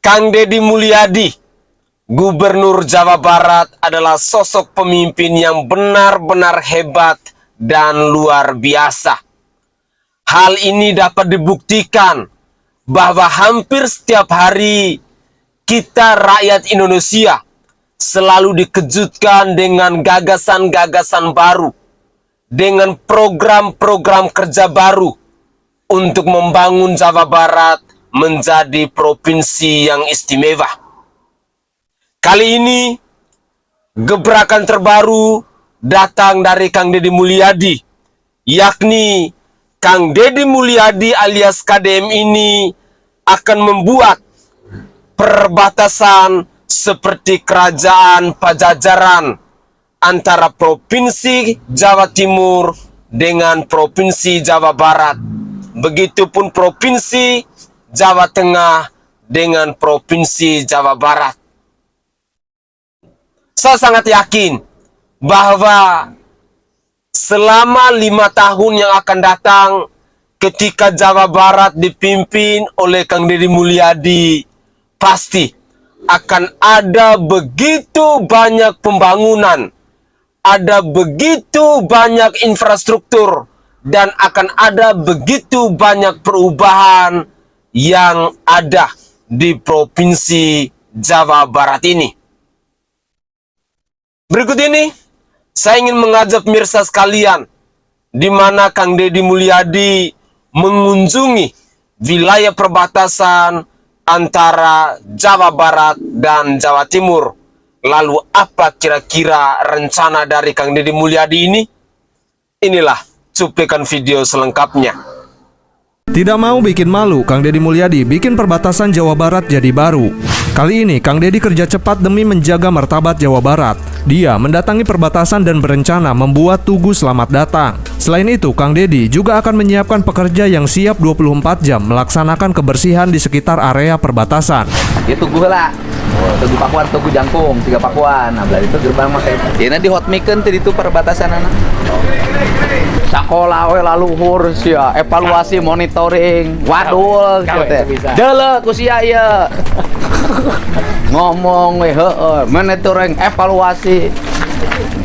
Kang Deddy Mulyadi, Gubernur Jawa Barat, adalah sosok pemimpin yang benar-benar hebat dan luar biasa. Hal ini dapat dibuktikan bahwa hampir setiap hari kita rakyat Indonesia selalu dikejutkan dengan gagasan-gagasan baru, dengan program-program kerja baru untuk membangun Jawa Barat menjadi provinsi yang istimewa. Kali ini, gebrakan terbaru datang dari Kang Deddy Mulyadi, yakni Kang Deddy Mulyadi alias KDM ini akan membuat perbatasan seperti kerajaan Pajajaran antara Provinsi Jawa Timur dengan Provinsi Jawa Barat. Begitupun Provinsi Jawa Tengah dengan Provinsi Jawa Barat. Saya sangat yakin bahwa selama 5 tahun yang akan datang, ketika Jawa Barat dipimpin oleh Kang Deddy Mulyadi, pasti akan ada begitu banyak pembangunan, ada begitu banyak infrastruktur, dan akan ada begitu banyak perubahan yang ada di Provinsi Jawa Barat ini. Berikut ini, saya ingin mengajak pemirsa sekalian, di mana Kang Deddy Mulyadi mengunjungi wilayah perbatasan antara Jawa Barat dan Jawa Timur. Lalu apa kira-kira rencana dari Kang Deddy Mulyadi ini? Inilah cuplikan video selengkapnya. Tidak mau bikin malu, Kang Deddy Mulyadi bikin perbatasan Jawa Barat jadi baru. Kali ini Kang Deddy kerja cepat demi menjaga martabat Jawa Barat. Dia mendatangi perbatasan dan berencana membuat tugu selamat datang. Selain itu, Kang Deddy juga akan menyiapkan pekerja yang siap 24 jam melaksanakan kebersihan di sekitar area perbatasan. Ya tugu lah. Tugu Pakuan, tugu Jangkung, 3 Pakuan. Nah, belah itu gerbang mah kayak. Ya di hotmiken tadi itu perbatasan anak. Sakola we laluhur sia, evaluasi monitoring. Waduh, teh. Deuleu ku sia ieu. Ngomong we heueuh, monitoring evaluasi.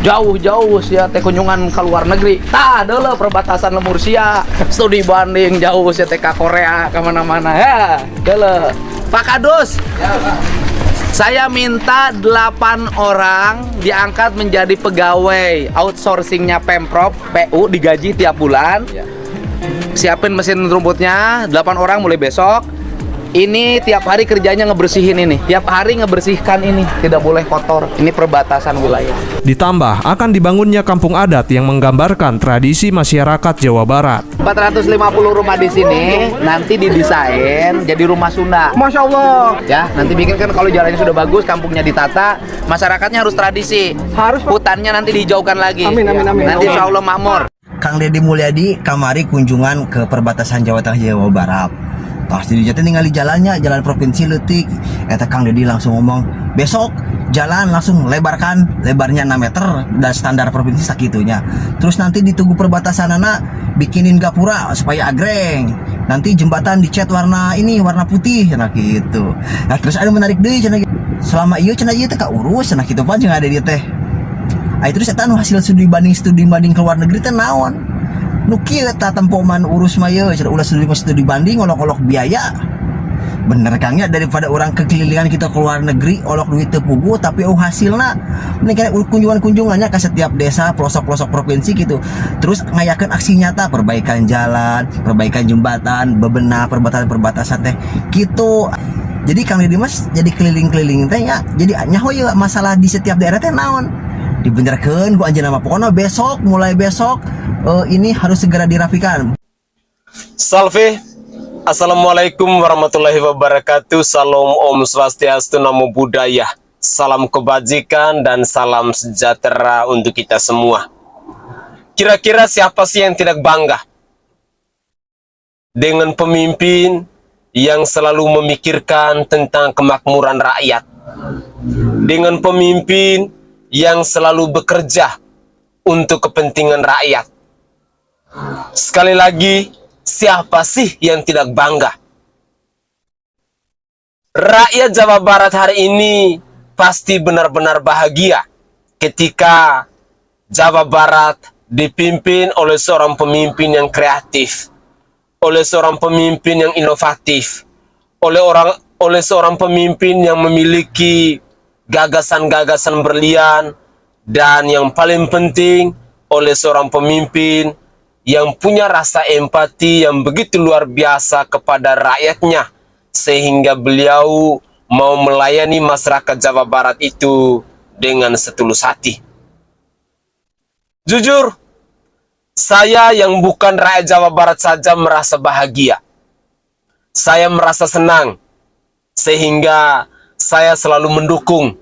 Jauh-jauh sia teh kunjungan ke luar negeri. Tah deuleu perbatasan lemur sia. Studi banding jauh sia teh ka Korea, ka mana-mana. Ya, deuleu. Pak Kadus. Saya minta 8 orang diangkat menjadi pegawai outsourcingnya Pemprov PU, digaji tiap bulan. Siapin mesin rumputnya, 8 orang mulai besok. Ini tiap hari kerjanya ngebersihin ini. Tiap hari ngebersihkan ini, tidak boleh kotor. Ini perbatasan wilayah. Ditambah akan dibangunnya kampung adat yang menggambarkan tradisi masyarakat Jawa Barat. 450 rumah di sini nanti didesain jadi rumah Sunda. Masya Allah. Ya, nanti bikin kan kalau jalannya sudah bagus, kampungnya ditata, masyarakatnya harus tradisi. Harus, Pak. Hutannya nanti dijauhkan lagi. Amin, amin, amin. Nanti insya Allah makmur. Kang Deddy Mulyadi kamari kunjungan ke perbatasan Jawa Tengah Jawa Barat. Pas di jatuh tinggal di jalannya, jalan provinsi leutik. Eta Kang Deddy langsung ngomong, besok jalan langsung lebarkan, lebarnya 6 meter dan standar provinsi sakitunya. Terus nanti di tugu perbatasan anak bikinin gapura supaya agreng. Nanti jembatan dicat warna ini, warna putih cenah gitu. Nah, terus ada menarik deui cenah gitu. Selama ieu cenah ieu teh kaurus cenah kitu pan jeung ada dieu teh. Terus eta anu hasil studi banding ke luar negeri teh naon? Nu kieu eta tempoman urus mah yeuh ulah studi banding olok-olok biaya. Bener Kang ya, daripada orang kekelilingan kita ke luar negeri olok duit teu puguh tapi hasilna mending kunjungan-kunjungannya ke setiap desa, pelosok-pelosok provinsi gitu. Terus ngayakeun aksi nyata, perbaikan jalan, perbaikan jembatan, bebenah perbatasan teh gitu. Jadi Kang Deddy Mas jadi keliling-keliling teh ya. Jadi nyaho ieu masalah di setiap daerah teh naon? Dibenerkeun ku anjeunna mah pokona besok, mulai besok ini harus segera dirapikan. Salve. Assalamualaikum warahmatullahi wabarakatuh. Salam Om Swastiastu, Namo Buddhaya. Salam kebajikan dan salam sejahtera untuk kita semua. Kira-kira siapa sih yang tidak bangga dengan pemimpin yang selalu memikirkan tentang kemakmuran rakyat, dengan pemimpin yang selalu bekerja untuk kepentingan rakyat? Sekali lagi, siapa sih yang tidak bangga? rakyat Jawa Barat hari ini pasti benar-benar bahagia ketika Jawa Barat dipimpin oleh seorang pemimpin yang kreatif, oleh seorang pemimpin yang inovatif, oleh seorang pemimpin yang memiliki gagasan-gagasan brilian, dan yang paling penting oleh seorang pemimpin yang punya rasa empati yang begitu luar biasa kepada rakyatnya, sehingga beliau mau melayani masyarakat Jawa Barat itu dengan setulus hati. Jujur, saya yang bukan rakyat Jawa Barat saja merasa bahagia. Saya merasa senang, sehingga saya selalu mendukung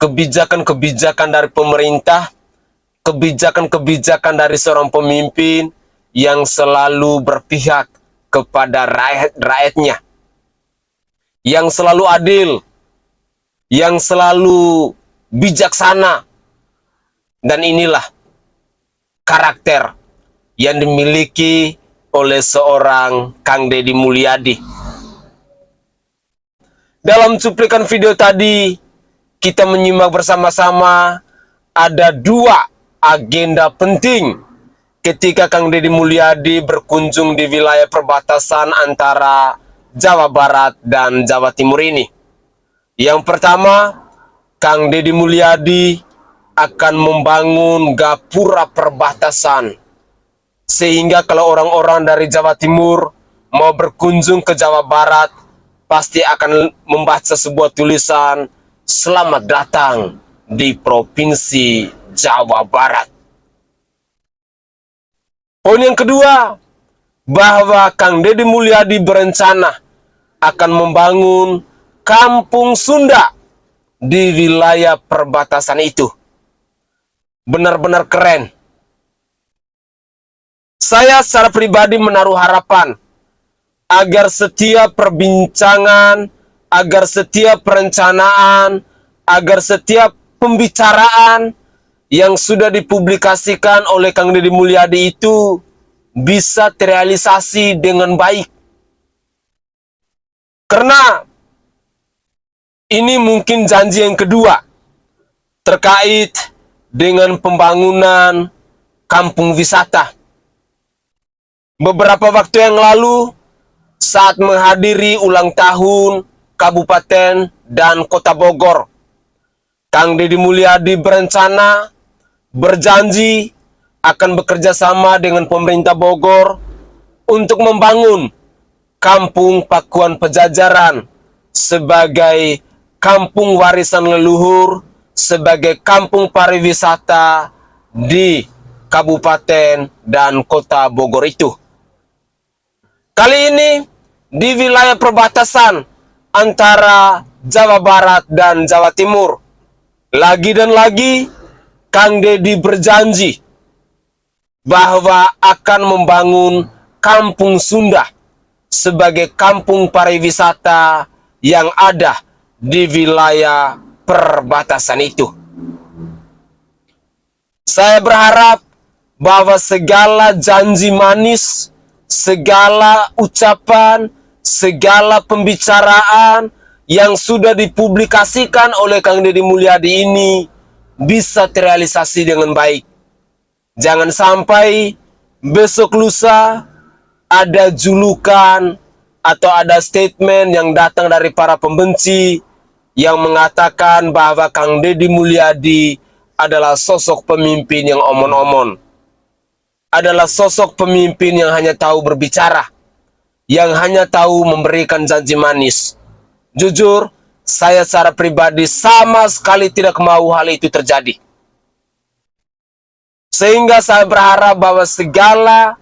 kebijakan-kebijakan dari pemerintah, kebijakan-kebijakan dari seorang pemimpin yang selalu berpihak kepada rakyatnya, yang selalu adil, yang selalu bijaksana. Dan inilah karakter yang dimiliki oleh seorang Kang Deddy Mulyadi. Dalam cuplikan video tadi, kita menyimak bersama-sama ada dua agenda penting ketika Kang Deddy Mulyadi berkunjung di wilayah perbatasan antara Jawa Barat dan Jawa Timur ini. Yang pertama, Kang Deddy Mulyadi akan membangun gapura perbatasan, sehingga kalau orang-orang dari Jawa Timur mau berkunjung ke Jawa Barat, pasti akan membaca sebuah tulisan, "Selamat datang di Provinsi Jawa Barat." Poin yang kedua, bahwa Kang Deddy Mulyadi berencana akan membangun kampung Sunda di wilayah perbatasan itu. Benar-benar keren. Saya secara pribadi menaruh harapan agar setiap perbincangan, agar setiap perencanaan, agar setiap pembicaraan yang sudah dipublikasikan oleh Kang Deddy Mulyadi itu bisa terrealisasi dengan baik. Karena ini mungkin janji yang kedua terkait dengan pembangunan kampung wisata. Beberapa waktu yang lalu, saat menghadiri ulang tahun Kabupaten dan Kota Bogor, Kang Deddy Mulyadi berencana, berjanji akan bekerja sama dengan pemerintah Bogor untuk membangun Kampung Pakuan Pejajaran sebagai kampung warisan leluhur, sebagai kampung pariwisata di Kabupaten dan Kota Bogor itu. Kali ini di wilayah perbatasan antara Jawa Barat dan Jawa Timur. Lagi dan lagi Kang Deddy berjanji bahwa akan membangun kampung Sunda sebagai kampung pariwisata yang ada di wilayah perbatasan itu. Saya berharap bahwa segala janji manis, segala ucapan, segala pembicaraan yang sudah dipublikasikan oleh Kang Deddy Mulyadi ini bisa terrealisasi dengan baik. Jangan sampai besok lusa ada julukan atau ada statement yang datang dari para pembenci yang mengatakan bahwa Kang Deddy Mulyadi adalah sosok pemimpin yang omon-omon, adalah sosok pemimpin yang hanya tahu berbicara, yang hanya tahu memberikan janji manis. Jujur, saya secara pribadi sama sekali tidak mau hal itu terjadi. Sehingga saya berharap bahwa segala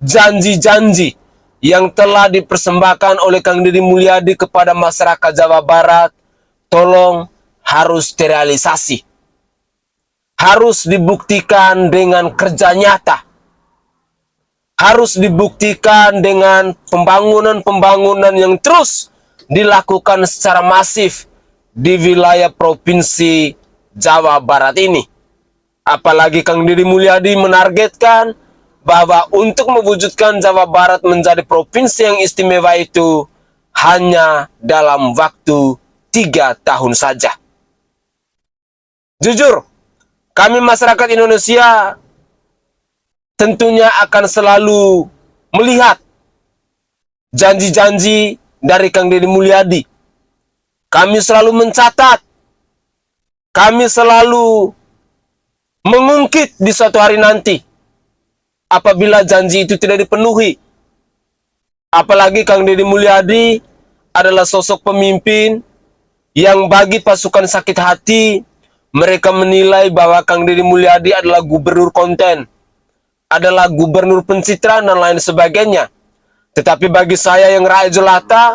janji-janji yang telah dipersembahkan oleh Kang Deddy Mulyadi kepada masyarakat Jawa Barat, tolong harus terrealisasi. Harus dibuktikan dengan kerja nyata. Harus dibuktikan dengan pembangunan-pembangunan yang terus dilakukan secara masif di wilayah Provinsi Jawa Barat ini. Apalagi Kang Deddy Mulyadi menargetkan bahwa untuk mewujudkan Jawa Barat menjadi provinsi yang istimewa itu hanya dalam waktu 3 tahun saja. Jujur, kami masyarakat Indonesia tentunya akan selalu melihat janji-janji dari Kang Deddy Mulyadi. Kami selalu mencatat, kami selalu mengungkit di suatu hari nanti apabila janji itu tidak dipenuhi. Apalagi Kang Deddy Mulyadi adalah sosok pemimpin yang bagi pasukan sakit hati, mereka menilai bahwa Kang Deddy Mulyadi adalah gubernur konten, adalah gubernur pencitraan dan lain sebagainya. Tetapi bagi saya yang rakyat jelata,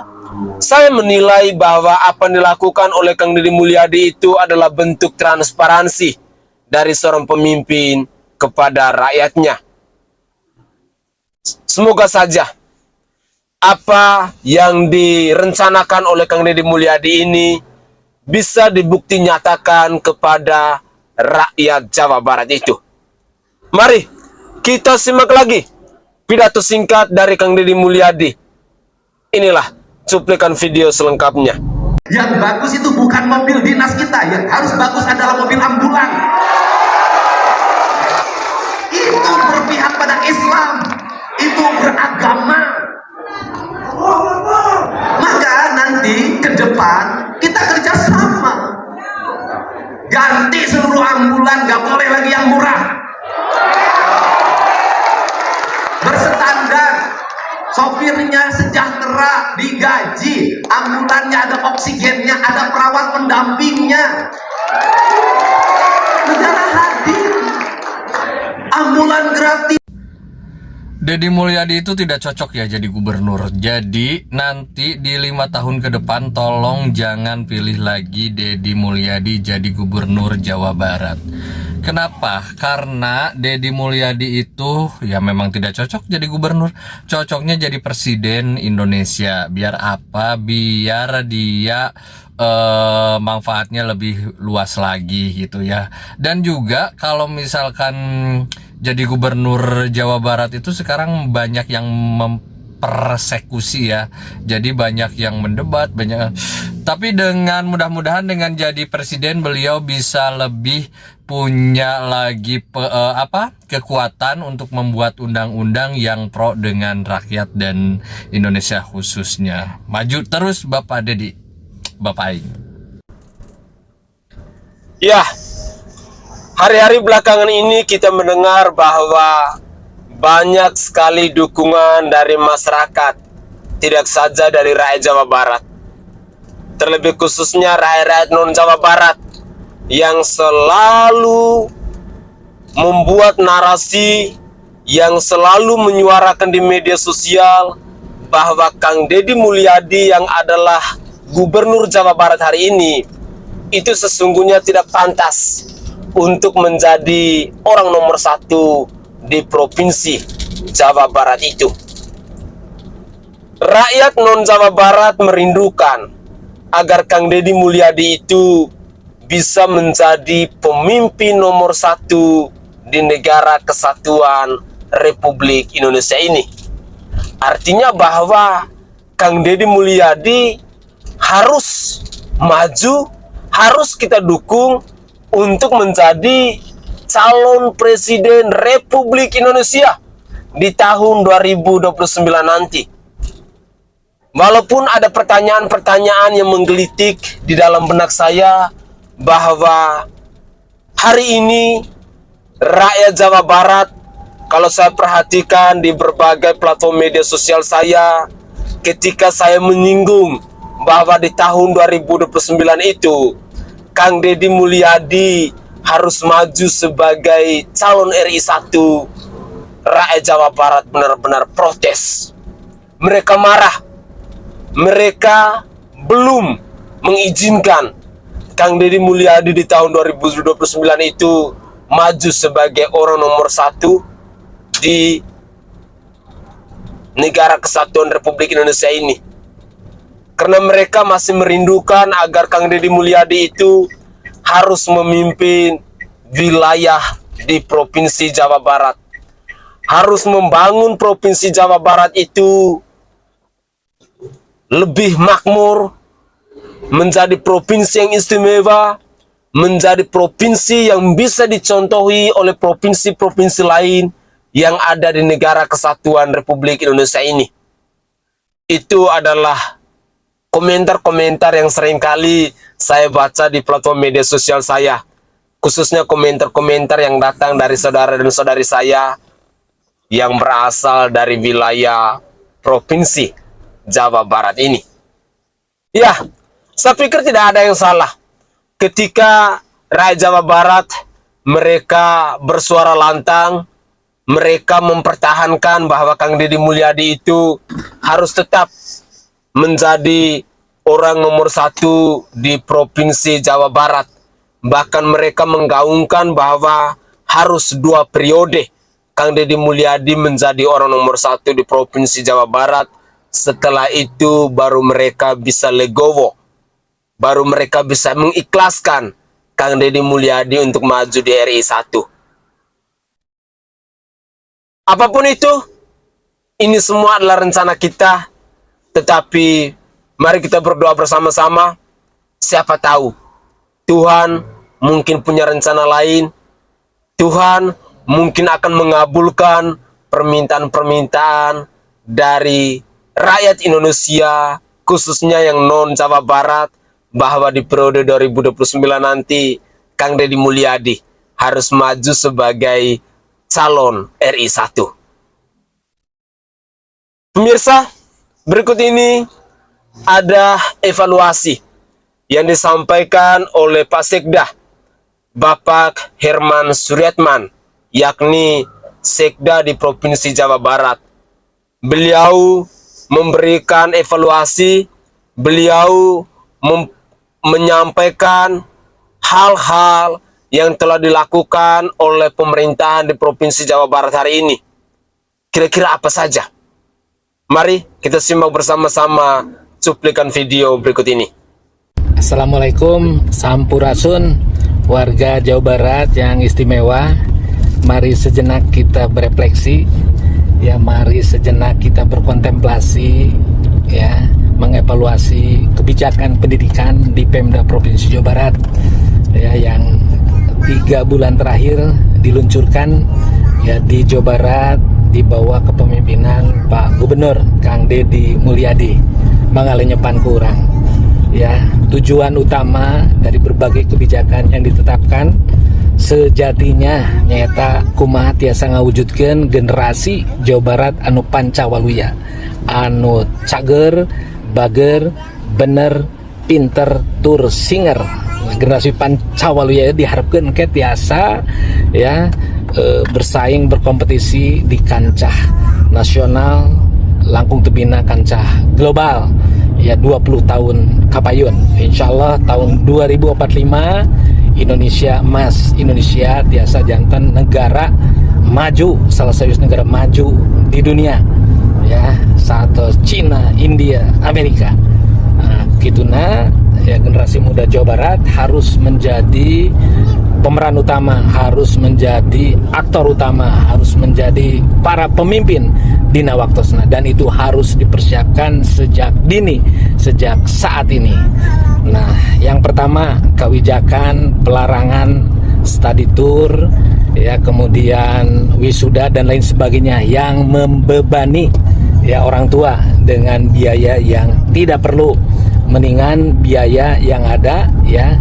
saya menilai bahwa apa yang dilakukan oleh Kang Deddy Mulyadi itu adalah bentuk transparansi dari seorang pemimpin kepada rakyatnya. Semoga saja apa yang direncanakan oleh Kang Deddy Mulyadi ini bisa dibukti nyatakan kepada rakyat Jawa Barat itu. Mari kita simak lagi pidato singkat dari Kang Deddy Mulyadi. Inilah cuplikan video selengkapnya. Yang bagus itu bukan mobil dinas kita, yang harus bagus adalah mobil ambulan. Itu berpihak pada Islam, itu beragama. Maka nanti ke depan kita kerjasama, ganti seluruh ambulan, gak boleh lagi yang murah, berstandar, sopirnya sejahtera, digaji, ambulannya ada oksigennya, ada perawat pendampingnya, negara hadir, ambulan gratis. Deddy Mulyadi itu tidak cocok ya jadi gubernur. Jadi nanti di 5 tahun ke depan tolong jangan pilih lagi Deddy Mulyadi jadi gubernur Jawa Barat. Kenapa? Karena Deddy Mulyadi itu ya memang tidak cocok jadi gubernur. Cocoknya jadi presiden Indonesia. Biar apa? Biar dia manfaatnya lebih luas lagi gitu ya. Dan juga kalau misalkan jadi gubernur Jawa Barat itu sekarang banyak yang mempersekusi ya. Jadi banyak yang mendebat, banyak. Tapi dengan mudah-mudahan dengan jadi presiden beliau bisa lebih punya lagi kekuatan untuk membuat undang-undang yang pro dengan rakyat dan Indonesia khususnya. Maju terus Bapak Deddy, Bapak Aing. Ya, hari-hari belakangan ini kita mendengar bahwa banyak sekali dukungan dari masyarakat, tidak saja dari rakyat Jawa Barat, terlebih khususnya rakyat-rakyat non-Jawa Barat yang selalu membuat narasi, yang selalu menyuarakan di media sosial bahwa Kang Deddy Mulyadi yang adalah gubernur Jawa Barat hari ini itu sesungguhnya tidak pantas untuk menjadi orang nomor 1 di provinsi Jawa Barat itu. Rakyat non-Jawa Barat merindukan agar Kang Deddy Mulyadi itu bisa menjadi pemimpin nomor 1 di negara kesatuan Republik Indonesia ini. Artinya bahwa Kang Deddy Mulyadi harus maju, harus kita dukung untuk menjadi calon presiden Republik Indonesia di tahun 2029 nanti. Walaupun ada pertanyaan-pertanyaan yang menggelitik di dalam benak saya bahwa hari ini rakyat Jawa Barat, kalau saya perhatikan di berbagai platform media sosial saya, ketika saya menyinggung bahwa di tahun 2029 itu Kang Deddy Mulyadi harus maju sebagai calon RI 1, rakyat Jawa Barat benar-benar protes. Mereka marah. Mereka belum mengizinkan Kang Deddy Mulyadi di tahun 2029 itu maju sebagai orang nomor 1 di negara kesatuan Republik Indonesia ini. Karena mereka masih merindukan agar Kang Deddy Mulyadi itu harus memimpin wilayah di Provinsi Jawa Barat. Harus membangun Provinsi Jawa Barat itu lebih makmur, menjadi provinsi yang istimewa, menjadi provinsi yang bisa dicontohi oleh provinsi-provinsi lain yang ada di negara kesatuan Republik Indonesia ini. Itu adalah komentar-komentar yang seringkali saya baca di platform media sosial saya, khususnya komentar-komentar yang datang dari saudara dan saudari saya yang berasal dari wilayah Provinsi Jawa Barat ini. Ya, saya pikir tidak ada yang salah ketika rakyat Jawa Barat mereka bersuara lantang, mereka mempertahankan bahwa Kang Deddy Mulyadi itu harus tetap menjadi orang nomor 1 di Provinsi Jawa Barat. Bahkan mereka menggaungkan bahwa harus 2 periode Kang Deddy Mulyadi menjadi orang nomor 1 di Provinsi Jawa Barat. Setelah itu baru mereka bisa legowo, baru mereka bisa mengikhlaskan Kang Deddy Mulyadi untuk maju di RI 1. Apapun itu, ini semua adalah rencana kita. Tetapi mari kita berdoa bersama-sama. Siapa tahu Tuhan mungkin punya rencana lain. Tuhan mungkin akan mengabulkan permintaan-permintaan dari rakyat Indonesia, khususnya yang non Jawa Barat, bahwa di periode 2029 nanti Kang Deddy Mulyadi harus maju sebagai calon RI 1. Pemirsa, berikut ini ada evaluasi yang disampaikan oleh Pak Sekda, Bapak Herman Suryatman, yakni Sekda di Provinsi Jawa Barat. Beliau memberikan evaluasi, beliau menyampaikan hal-hal yang telah dilakukan oleh pemerintahan di Provinsi Jawa Barat hari ini. Kira-kira apa saja? Mari kita simak bersama-sama cuplikan video berikut ini. Assalamualaikum, sampurasun warga Jawa Barat yang istimewa. Mari sejenak kita berefleksi, ya, mari sejenak kita berkontemplasi, ya, mengevaluasi kebijakan pendidikan di Pemda Provinsi Jawa Barat, ya, yang 3 bulan terakhir diluncurkan, ya, di Jawa Barat di bawah kepemimpinan Pak Gubernur Kang Deddy Mulyadi. Mangalenyepan kurang, ya, tujuan utama dari berbagai kebijakan yang ditetapkan sejatinya nyata kumaha tiasa ngawujudkeun generasi Jawa Barat anu pancawaluya, anu cager, bager, bener, pinter, tur singer. Generasi pancawaluya diharapkan ke tiasa, ya, bersaing berkompetisi di kancah nasional, langkung tebina kancah global, ya, 20 tahun kapayun. Insyaallah tahun 2045 Indonesia emas, Indonesia tiasa jantan negara maju, salah satu negara maju di dunia, ya, satu Cina, India, Amerika. Nah, gituna, ya, generasi muda Jawa Barat harus menjadi pemeran utama, harus menjadi aktor utama, harus menjadi para pemimpin dina waktosna, dan itu harus dipersiapkan sejak dini, sejak saat ini. Nah, yang pertama kebijakan pelarangan study tour, ya, kemudian wisuda dan lain sebagainya yang membebani, ya, orang tua dengan biaya yang tidak perlu. Mendingan biaya yang ada, ya,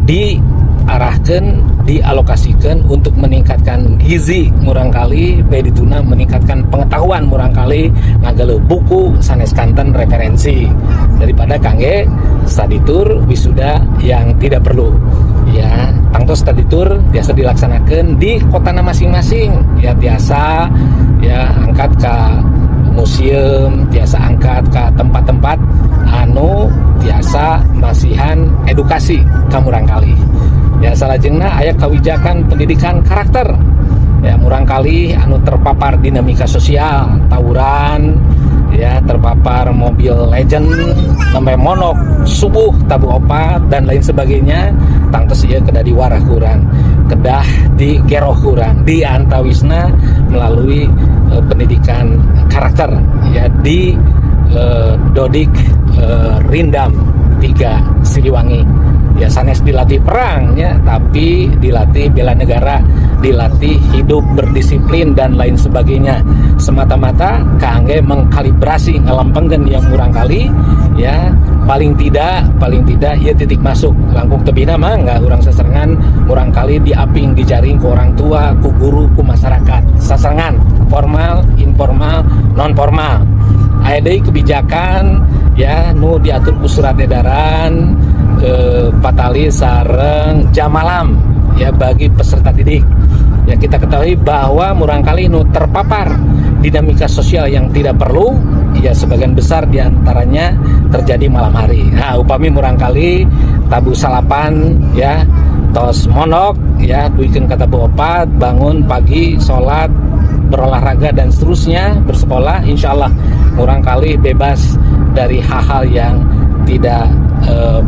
diarahkan, dialokasikan untuk meningkatkan gizi murangkali, bedituna meningkatkan pengetahuan murangkali, ngagale buku sanes kanten referensi daripada kangge study tour wisuda yang tidak perlu, ya. Tangtos study tour biasa dilaksanakan di kotana masing-masing, ya, biasa, ya, angkat ke museum, biasa angkat ke tempat-tempat anu biasa masihan edukasi kamurangkali, ya. Salajengna aya kawijakan pendidikan karakter, ya, murangkali anu terpapar dinamika sosial, tawuran, ya, terpapar Mobile Legend, sampai monok, subuh, tabu opat dan lain sebagainya, tangtes ieu kedah diwarah kurang, kedah digeroh kurang, diantawisna melalui pendidikan karakter, ya, di Dodik Rindam 3 Siliwangi. Ya sanes dilatih perang ya, tapi dilatih bela negara, dilatih hidup berdisiplin dan lain sebagainya. Semata-mata kangge mengkalibrasi ngalampengkeun yang murang kali ya, paling tidak ya titik masuk langkung tebina mah nggak urang saserengan, murang kali diaping dijaring ke orang tua, ku guru, ku masyarakat. Saserengan formal, informal, non formal. Aya deui kebijakan ya nu diatur ku surat edaran patali sareng jam malam ya bagi peserta didik. Ya kita ketahui bahwa murangkali nu terpapar dinamika sosial yang tidak perlu, ya sebagian besar diantaranya terjadi malam hari. Nah upami murangkali tabu salapan ya, tos monok ya, duikeun kata opat, bangun pagi, sholat, berolahraga dan seterusnya, bersekolah, insya Allah murangkali bebas dari hal-hal yang tidak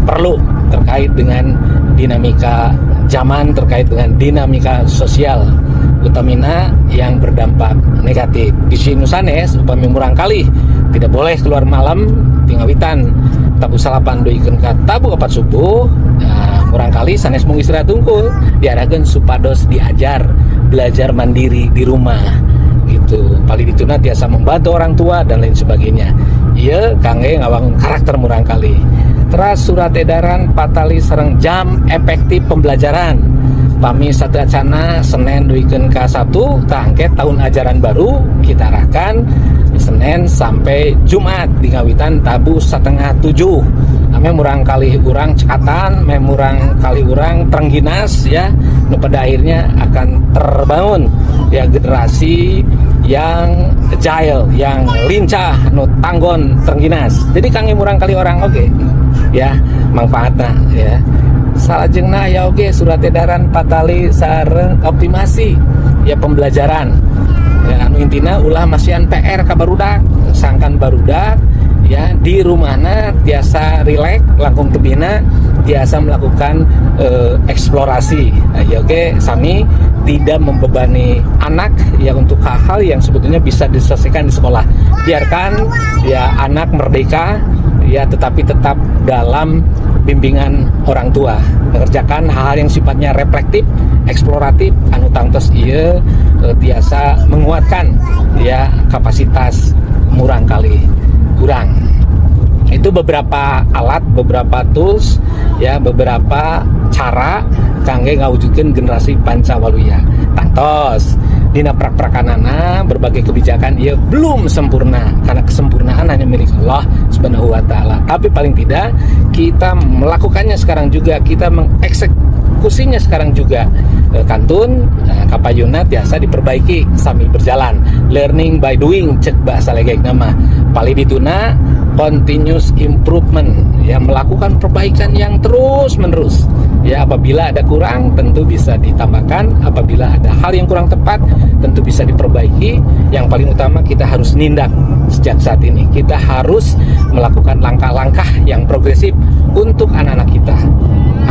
perlu terkait dengan dinamika zaman, terkait dengan dinamika sosial utamina yang berdampak negatif. Di sini sanes upami murangkali tidak boleh keluar malam tingawitan tabu salapan duikeun ka tabu 4 subuh. Nah, murangkali sanes mung istirahat unggul diarahkeun supados diajar belajar mandiri di rumah gitu. Paling dituna tiasa membantu orang tua dan lain sebagainya. Iya kangge ngawangun karakter murangkali. Teras surat edaran patali sareng jam efektif pembelajaran. Pami satacana Senin duikeun ka Sabtu kangge tahun ajaran baru kita arahkan Senin sampai Jumat di ngawitan tabu 6:30. Ame murang kali urang cekatan, murang kali urang terengginas ya. Nu pada akhirnya akan terbangun ya generasi yang agile, yang lincah, nu tanggon terengginas. Jadi kangge murang kali orang oke. Ya, manfaatna ya. Salajengna ya oke surat edaran patali sareng optimasi ya pembelajaran. Ya anu intina ulah masihan PR ka barudak, sangkan barudak ya di rumahna tiasa rileks langkung tebina tiasa melakukan eksplorasi. Ya oke sami tidak membebani anak ya untuk hal-hal yang sebetulnya bisa diselesaikan di sekolah. Biarkan ya anak merdeka ya, tetapi tetap dalam bimbingan orang tua, mengerjakan hal-hal yang sifatnya reflektif, eksploratif, anu tangtos ieu tiasa menguatkan ya kapasitas murang kali urang. Itu beberapa alat, beberapa tools ya, beberapa cara kangge ngawujudkeun generasi Pancawaluya. Tangtos dina prak-prakanana berbagai kebijakan ia belum sempurna karena kesempurnaan hanya milik Allah Subhanahu wa taala. Tapi paling tidak kita melakukannya sekarang juga, kita mengeksekusinya sekarang juga. Kantun kapayuna tiasa diperbaiki sambil berjalan. Learning by doing cek bahasa legek nama. Paling dituna continuous improvement ya, melakukan perbaikan yang terus menerus ya. Apabila ada kurang tentu bisa ditambahkan, apabila ada hal yang kurang tepat tentu bisa diperbaiki. Yang paling utama kita harus nindak sejak saat ini, kita harus melakukan langkah-langkah yang progresif untuk anak-anak kita.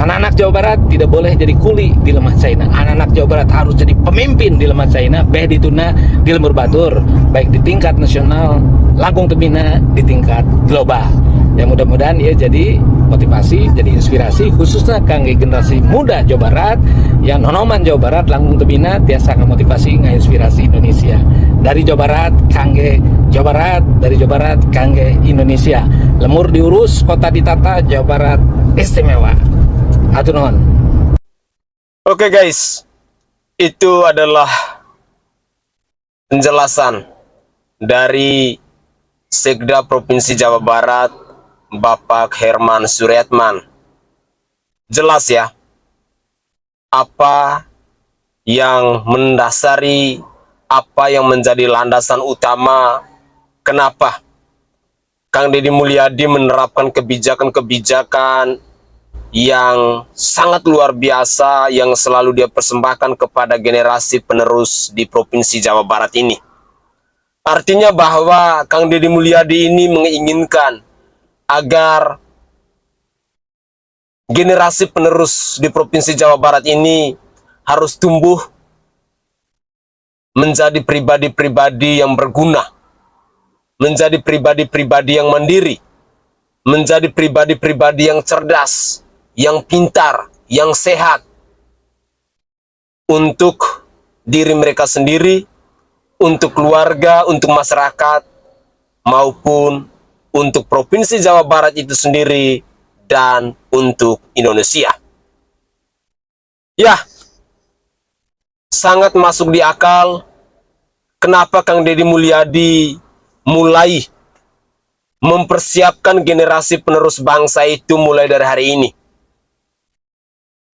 Anak-anak Jawa Barat tidak boleh jadi kuli di lemah China. Anak-anak Jawa Barat harus jadi pemimpin di lemah China, beh dituna di lembur batur, baik di tingkat nasional, langkung tebina di tingkat global. Ya mudah-mudahan ya jadi motivasi, jadi inspirasi khususnya kangge generasi muda Jawa Barat yang nonoman Jawa Barat langkung tebina tiasa ngamotivasi ngainspirasi Indonesia. Dari Jawa Barat kangge Jawa Barat, dari Jawa Barat kangge Indonesia. Lemur diurus, kota ditata, Jawa Barat istimewa. Atur nuhun. Oke guys, itu adalah penjelasan dari Sekda Provinsi Jawa Barat Bapak Herman Suryatman. Jelas ya apa yang mendasari, apa yang menjadi landasan utama kenapa Kang Deddy Mulyadi menerapkan kebijakan-kebijakan yang sangat luar biasa yang selalu dia persembahkan kepada generasi penerus di Provinsi Jawa Barat ini. Artinya bahwa Kang Deddy Mulyadi ini menginginkan agar generasi penerus di Provinsi Jawa Barat ini harus tumbuh menjadi pribadi-pribadi yang berguna, menjadi pribadi-pribadi yang mandiri, menjadi pribadi-pribadi yang cerdas, yang pintar, yang sehat untuk diri mereka sendiri, untuk keluarga, untuk masyarakat, maupun untuk Provinsi Jawa Barat itu sendiri dan untuk Indonesia. Ya, sangat masuk di akal kenapa Kang Deddy Mulyadi mulai mempersiapkan generasi penerus bangsa itu mulai dari hari ini.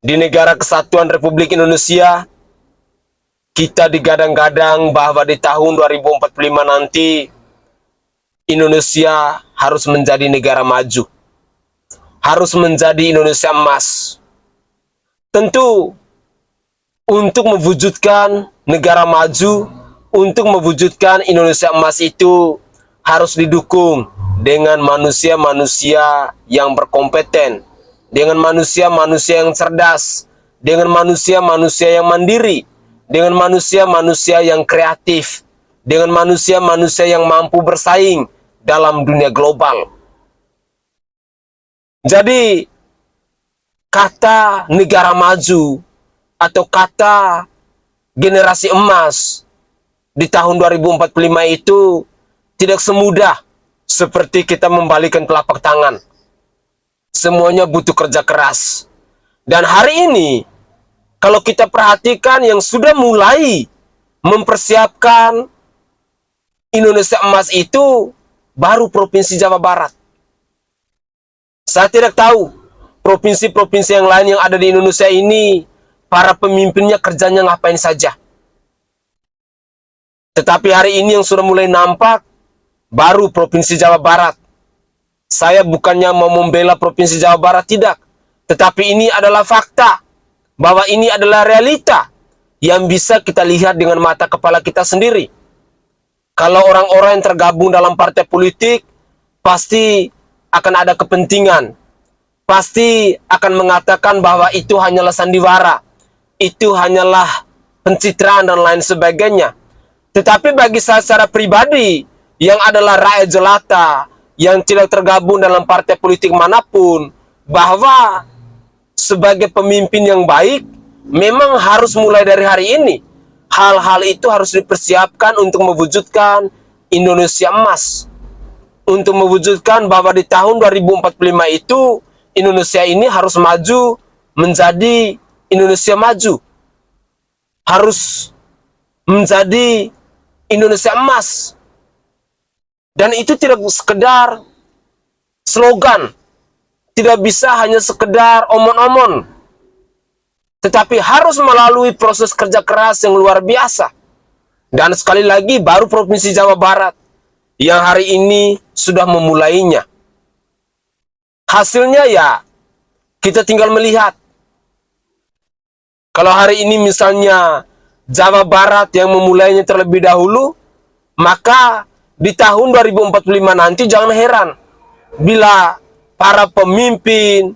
Di negara kesatuan Republik Indonesia, kita digadang-gadang bahwa di tahun 2045 nanti Indonesia harus menjadi negara maju, harus menjadi Indonesia emas. Tentu untuk mewujudkan negara maju, untuk mewujudkan Indonesia emas itu harus didukung dengan manusia-manusia yang berkompeten, dengan manusia-manusia yang cerdas, dengan manusia-manusia yang mandiri, dengan manusia-manusia yang kreatif, dengan manusia-manusia yang mampu bersaing dalam dunia global. Jadi, kata negara maju atau kata generasi emas di tahun 2045 itu tidak semudah seperti kita membalikkan telapak tangan. Semuanya butuh kerja keras. Dan hari ini, kalau kita perhatikan yang sudah mulai mempersiapkan Indonesia emas itu baru Provinsi Jawa Barat. Saya tidak tahu provinsi-provinsi yang lain yang ada di Indonesia ini, para pemimpinnya kerjanya ngapain saja. Tetapi hari ini yang sudah mulai nampak, baru Provinsi Jawa Barat. Saya bukannya mau membela Provinsi Jawa Barat, tidak. Tetapi ini adalah fakta, bahwa ini adalah realita yang bisa kita lihat dengan mata kepala kita sendiri. Kalau orang-orang yang tergabung dalam partai politik, pasti akan ada kepentingan. Pasti akan mengatakan bahwa itu hanyalah sandiwara, itu hanyalah pencitraan dan lain sebagainya. Tetapi bagi saya secara pribadi, yang adalah rakyat jelata, yang tidak tergabung dalam partai politik manapun, bahwa sebagai pemimpin yang baik, memang harus mulai dari hari ini. Hal-hal itu harus dipersiapkan untuk mewujudkan Indonesia emas. Untuk mewujudkan bahwa di tahun 2045 itu, Indonesia ini harus maju menjadi Indonesia maju. Harus menjadi Indonesia emas. Dan itu tidak sekedar slogan. Tidak bisa hanya sekedar omon-omon. Tetapi harus melalui proses kerja keras yang luar biasa. Dan sekali lagi baru Provinsi Jawa Barat yang hari ini sudah memulainya. Hasilnya ya kita tinggal melihat. Kalau hari ini misalnya Jawa Barat yang memulainya terlebih dahulu, maka di tahun 2045 nanti jangan heran bila para pemimpin,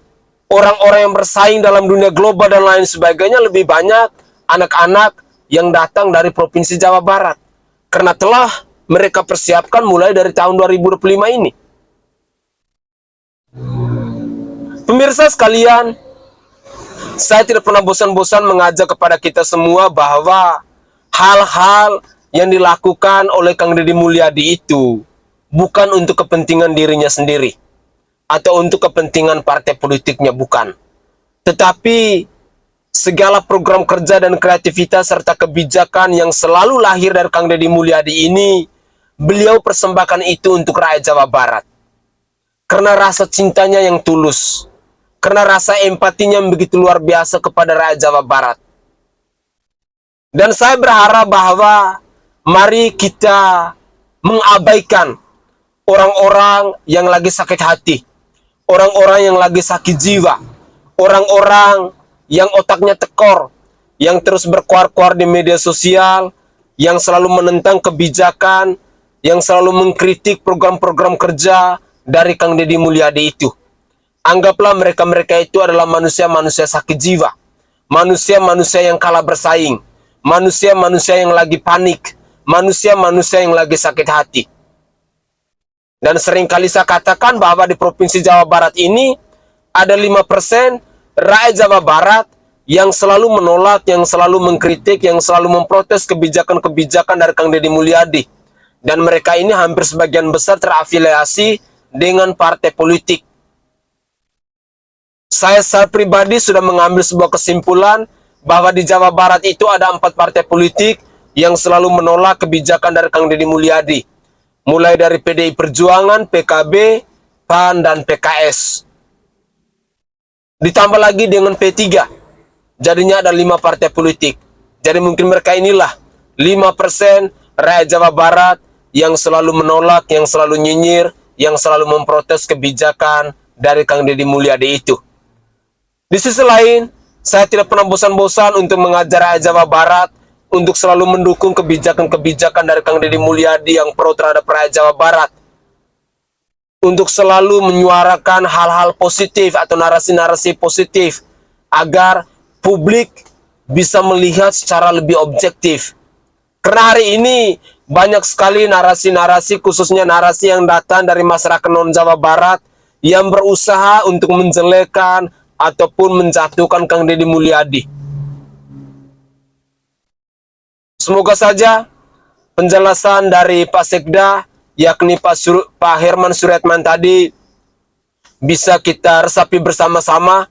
orang-orang yang bersaing dalam dunia global dan lain sebagainya lebih banyak anak-anak yang datang dari Provinsi Jawa Barat. Karena telah mereka persiapkan mulai dari tahun 2025 ini. Pemirsa sekalian, saya tidak pernah bosan-bosan mengajak kepada kita semua bahwa hal-hal yang dilakukan oleh Kang Deddy Mulyadi itu bukan untuk kepentingan dirinya sendiri atau untuk kepentingan partai politiknya, bukan. Tetapi segala program kerja dan kreativitas serta kebijakan yang selalu lahir dari Kang Deddy Mulyadi ini, beliau persembahkan itu untuk rakyat Jawa Barat. Karena rasa cintanya yang tulus, karena rasa empatinya yang begitu luar biasa kepada rakyat Jawa Barat. Dan saya berharap bahwa mari kita mengabaikan orang-orang yang lagi sakit hati, orang-orang yang lagi sakit jiwa, orang-orang yang otaknya tekor, yang terus berkuar-kuar di media sosial, yang selalu menentang kebijakan, yang selalu mengkritik program-program kerja dari Kang Deddy Mulyadi itu. Anggaplah mereka-mereka itu adalah manusia-manusia sakit jiwa, manusia-manusia yang kalah bersaing, manusia-manusia yang lagi panik, manusia-manusia yang lagi sakit hati. Dan seringkali saya katakan bahwa di Provinsi Jawa Barat ini ada 5% rakyat Jawa Barat yang selalu menolak, yang selalu mengkritik, yang selalu memprotes kebijakan-kebijakan dari Kang Deddy Mulyadi. Dan mereka ini hampir sebagian besar terafiliasi dengan partai politik. Saya secara pribadi sudah mengambil sebuah kesimpulan bahwa di Jawa Barat itu ada 4 partai politik yang selalu menolak kebijakan dari Kang Deddy Mulyadi. Mulai dari PDI Perjuangan, PKB, PAN, dan PKS. Ditambah lagi dengan P3. Jadinya ada 5 partai politik. Jadi mungkin mereka inilah 5% rakyat Jawa Barat yang selalu menolak, yang selalu nyinyir, yang selalu memprotes kebijakan dari Kang Deddy Mulyadi itu. Di sisi lain, saya tidak pernah bosan-bosan untuk mengajar rakyat Jawa Barat untuk selalu mendukung kebijakan-kebijakan dari Kang Deddy Mulyadi yang pro terhadap rakyat Jawa Barat. Untuk selalu menyuarakan hal-hal positif atau narasi-narasi positif agar publik bisa melihat secara lebih objektif. Karena hari ini banyak sekali narasi-narasi, khususnya narasi yang datang dari masyarakat non-Jawa Barat yang berusaha untuk menjelekkan ataupun menjatuhkan Kang Deddy Mulyadi. Semoga saja penjelasan dari Pak Sekda, yakni Pak Herman Suryatman tadi, bisa kita resapi bersama-sama,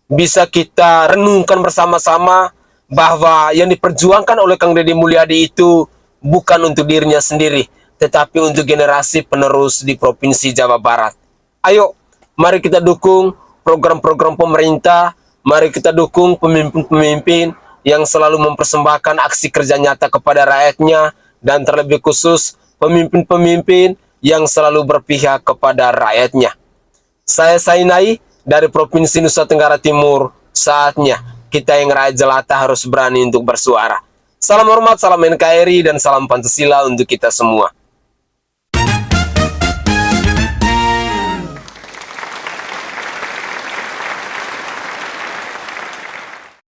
bisa kita renungkan bersama-sama, bahwa yang diperjuangkan oleh Kang Deddy Mulyadi itu bukan untuk dirinya sendiri, tetapi untuk generasi penerus di Provinsi Jawa Barat. Ayo, mari kita dukung program-program pemerintah, mari kita dukung pemimpin-pemimpin yang selalu mempersembahkan aksi kerja nyata kepada rakyatnya, dan terlebih khusus pemimpin-pemimpin yang selalu berpihak kepada rakyatnya. Saya Sainai dari Provinsi Nusa Tenggara Timur. Saatnya kita yang rakyat jelata harus berani untuk bersuara. Salam hormat, salam NKRI, dan salam Pancasila untuk kita semua.